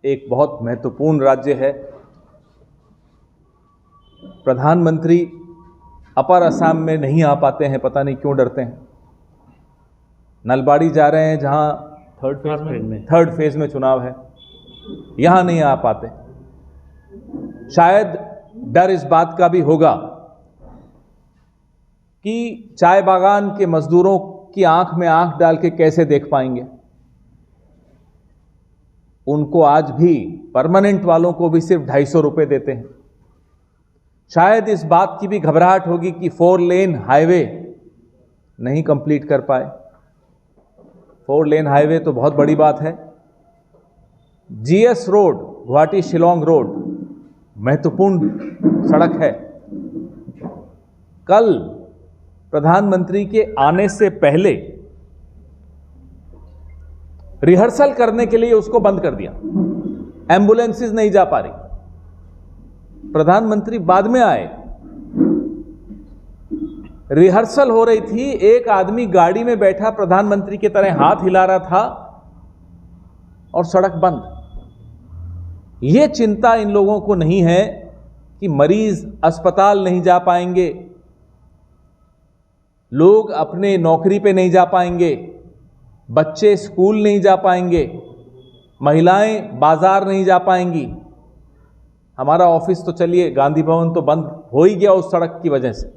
एक बहुत महत्वपूर्ण राज्य है। प्रधानमंत्री अपर असम में नहीं आ पाते हैं, पता नहीं क्यों डरते हैं। नलबाड़ी जा रहे हैं जहां थर्ड फेज में चुनाव है, यहां नहीं आ पाते। शायद डर इस बात का भी होगा कि चाय बागान के मजदूरों की आंख में आंख डाल के कैसे देख पाएंगे। उनको आज भी परमानेंट वालों को भी सिर्फ 250 रुपए देते हैं। शायद इस बात की भी घबराहट होगी कि 4 लेन हाईवे नहीं कंप्लीट कर पाए। 4 लेन हाईवे तो बहुत बड़ी बात है। GS road, Guwahati Shillong road, महत्वपूर्ण सड़क है। कल प्रधानमंत्री के आने से पहले रिहर्सल करने के लिए उसको बंद कर दिया। एम्बुलेंसेस नहीं जा पा रही। प्रधानमंत्री बाद में आए, रिहर्सल हो रही थी, एक आदमी गाड़ी में बैठा प्रधानमंत्री की तरह हाथ हिला रहा था और सड़क बंद। यह चिंता इन लोगों को नहीं है कि मरीज अस्पताल नहीं जा पाएंगे, लोग अपने नौकरी पे नहीं जा पाएंगे, बच्चे स्कूल नहीं जा पाएंगे, महिलाएं बाजार नहीं जा पाएंगी। हमारा ऑफिस तो चलिए, गांधी भवन तो बंद हो ही गया उस सड़क की वजह से।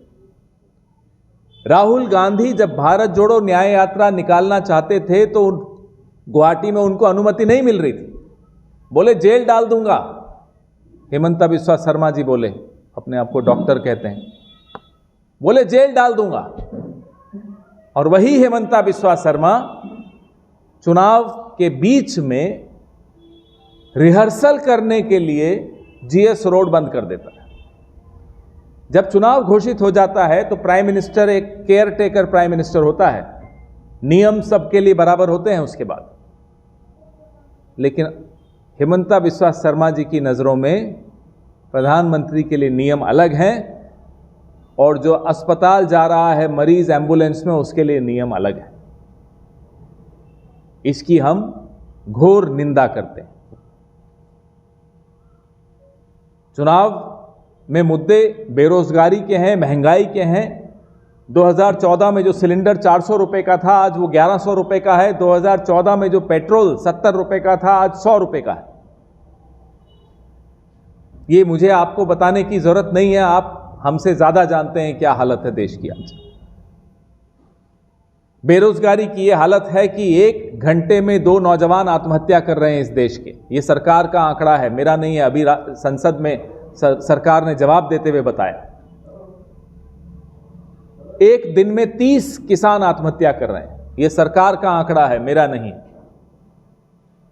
राहुल गांधी जब भारत जोड़ो न्याय यात्रा निकालना चाहते थे तो गुवाहाटी में उनको अनुमति नहीं मिल रही थी। बोले जेल डाल दूंगा। हेमंता बिस्वा शर्मा जी बोले, अपने आप को डॉक्टर कहते हैं, बोले जेल डाल दूंगा। और वही हेमंता बिस्वा शर्मा चुनाव के बीच में रिहर्सल करने के लिए जीएस रोड बंद कर देता है। जब चुनाव घोषित हो जाता है तो प्राइम मिनिस्टर एक केयर टेकर प्राइम मिनिस्टर होता है, नियम सबके लिए बराबर होते हैं उसके बाद। लेकिन हेमंता बिस्वा शर्मा जी की नजरों में प्रधानमंत्री के लिए नियम अलग हैं और जो अस्पताल जा रहा है मरीज एम्बुलेंस में, उसके लिए नियम अलग है। इसकी हम घोर निंदा करते हैं। चुनाव में मुद्दे बेरोजगारी के हैं, महंगाई के हैं। 2014 में जो सिलेंडर 400 रुपए का था, आज वो 1100 रुपए का है। 2014 में जो पेट्रोल 70 रुपए का था, आज 100 रुपए का है। ये मुझे आपको बताने की जरूरत नहीं है, आप हमसे ज्यादा जानते हैं क्या हालत है देश की आज। बेरोजगारी की यह हालत है कि 1 घंटे में 2 नौजवान आत्महत्या कर रहे हैं इस देश के। यह सरकार का आंकड़ा है, मेरा नहीं है। अभी संसद में सरकार ने जवाब देते हुए बताया, एक दिन में 30 किसान आत्महत्या कर रहे हैं। यह सरकार का आंकड़ा है, मेरा नहीं।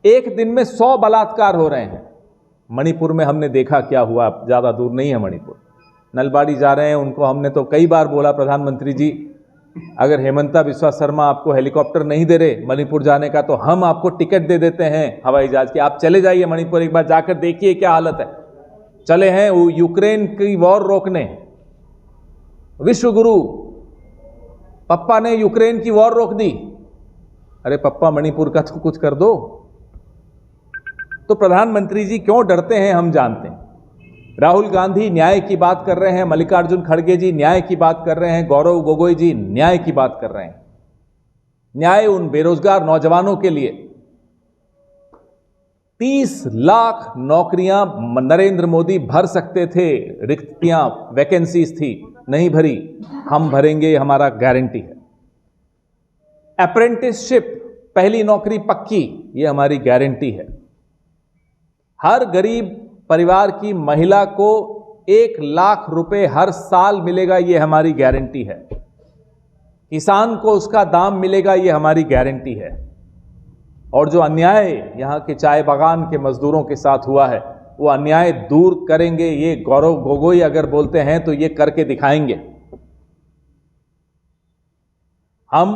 एक दिन में 100 बलात्कार हो रहे हैं। मणिपुर में हमने देखा क्या हुआ, ज्यादा दूर नहीं है मणिपुर। नलबाड़ी जा रहे हैं, उनको हमने तो कई बार बोला, प्रधानमंत्री जी अगर हेमंता बिस्वा शर्मा आपको हेलीकॉप्टर नहीं दे रहे मणिपुर जाने का, तो हम आपको टिकट दे देते हैं हवाई जहाज की, आप चले जाइए मणिपुर, एक बार जाकर देखिए क्या हालत है। चले हैं वो यूक्रेन की वॉर रोकने। विश्वगुरु पप्पा ने यूक्रेन की वॉर रोक दी। अरे पप्पा, मणिपुर का तो कुछ कर दो। तो प्रधानमंत्री जी क्यों डरते हैं हम जानते हैं। राहुल गांधी न्याय की बात कर रहे हैं, मल्लिकार्जुन खड़गे जी न्याय की बात कर रहे हैं, गौरव गोगोई जी न्याय की बात कर रहे हैं। न्याय उन बेरोजगार नौजवानों के लिए। 30 लाख नौकरियां नरेंद्र मोदी भर सकते थे, रिक्तियां, वैकेंसीज थी, नहीं भरी। हम भरेंगे, हमारा गारंटी है। अप्रेंटिसशिप, पहली नौकरी पक्की, ये हमारी गारंटी है। हर गरीब परिवार की महिला को 1 लाख रुपए हर साल मिलेगा, ये हमारी गारंटी है। किसान को उसका दाम मिलेगा, ये हमारी गारंटी है। और जो अन्याय यहां के चाय बागान के मजदूरों के साथ हुआ है, वो अन्याय दूर करेंगे। ये गौरव गोगोई अगर बोलते हैं तो ये करके दिखाएंगे। हम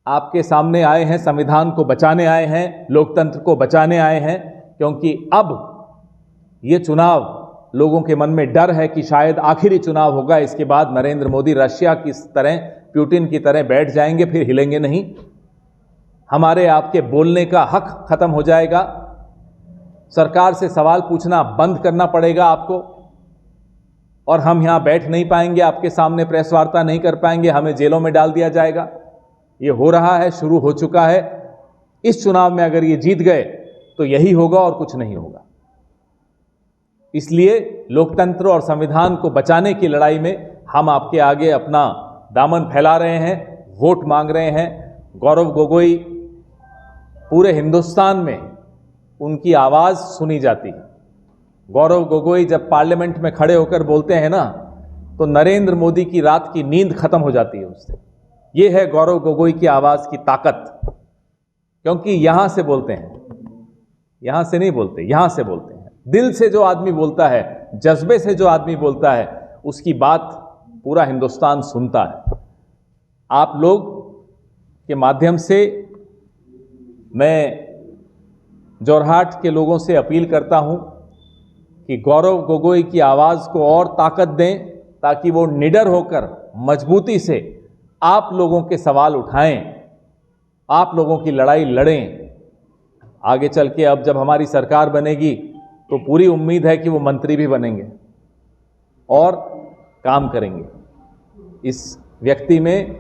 आपके सामने आए हैं, संविधान को बचाने आए हैं, लोकतंत्र को बचाने आए हैं, क्योंकि अब ये चुनाव, लोगों के मन में डर है कि शायद आखिरी चुनाव होगा, इसके बाद नरेंद्र मोदी रशिया की तरह, पुतिन की तरह बैठ जाएंगे, फिर हिलेंगे नहीं। हमारे आपके बोलने का हक खत्म हो जाएगा। सरकार से सवाल पूछना बंद करना पड़ेगा आपको, और हम यहां बैठ नहीं पाएंगे, आपके सामने प्रेस वार्ता नहीं कर पाएंगे, हमें जेलों में डाल दिया जाएगा। ये हो रहा है, शुरू हो चुका है। इस चुनाव में अगर ये जीत गए तो यही होगा और कुछ नहीं होगा। इसलिए लोकतंत्र और संविधान को बचाने की लड़ाई में हम आपके आगे अपना दामन फैला रहे हैं, वोट मांग रहे हैं। गौरव गोगोई, पूरे हिंदुस्तान में उनकी आवाज सुनी जाती है। गौरव गोगोई जब पार्लियामेंट में खड़े होकर बोलते हैं ना, तो नरेंद्र मोदी की रात की नींद खत्म हो जाती है उससे। ये है गौरव गोगोई की आवाज की ताकत, क्योंकि यहां से बोलते हैं, यहां से नहीं बोलते, यहां से बोलते हैं। दिल से जो आदमी बोलता है, जज्बे से जो आदमी बोलता है, उसकी बात पूरा हिंदुस्तान सुनता है। आप लोग के माध्यम से मैं जोरहाट के लोगों से अपील करता हूं कि गौरव गोगोई की आवाज को और ताकत दें, ताकि वो निडर होकर मजबूती से आप लोगों के सवाल उठाएं, आप लोगों की लड़ाई लड़ें। आगे चल के अब जब हमारी सरकार बनेगी तो पूरी उम्मीद है कि वो मंत्री भी बनेंगे और काम करेंगे। इस व्यक्ति में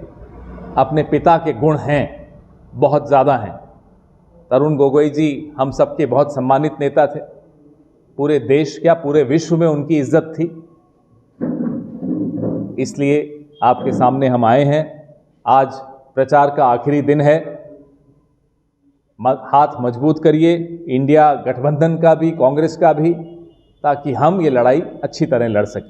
अपने पिता के गुण हैं, बहुत ज़्यादा हैं। तरुण गोगोई जी हम सबके बहुत सम्मानित नेता थे, पूरे देश क्या पूरे विश्व में उनकी इज्जत थी। इसलिए आपके सामने हम आए हैं। आज प्रचार का आखिरी दिन है। हाथ मजबूत करिए, इंडिया गठबंधन का भी, कांग्रेस का भी, ताकि हम ये लड़ाई अच्छी तरह लड़ सकें।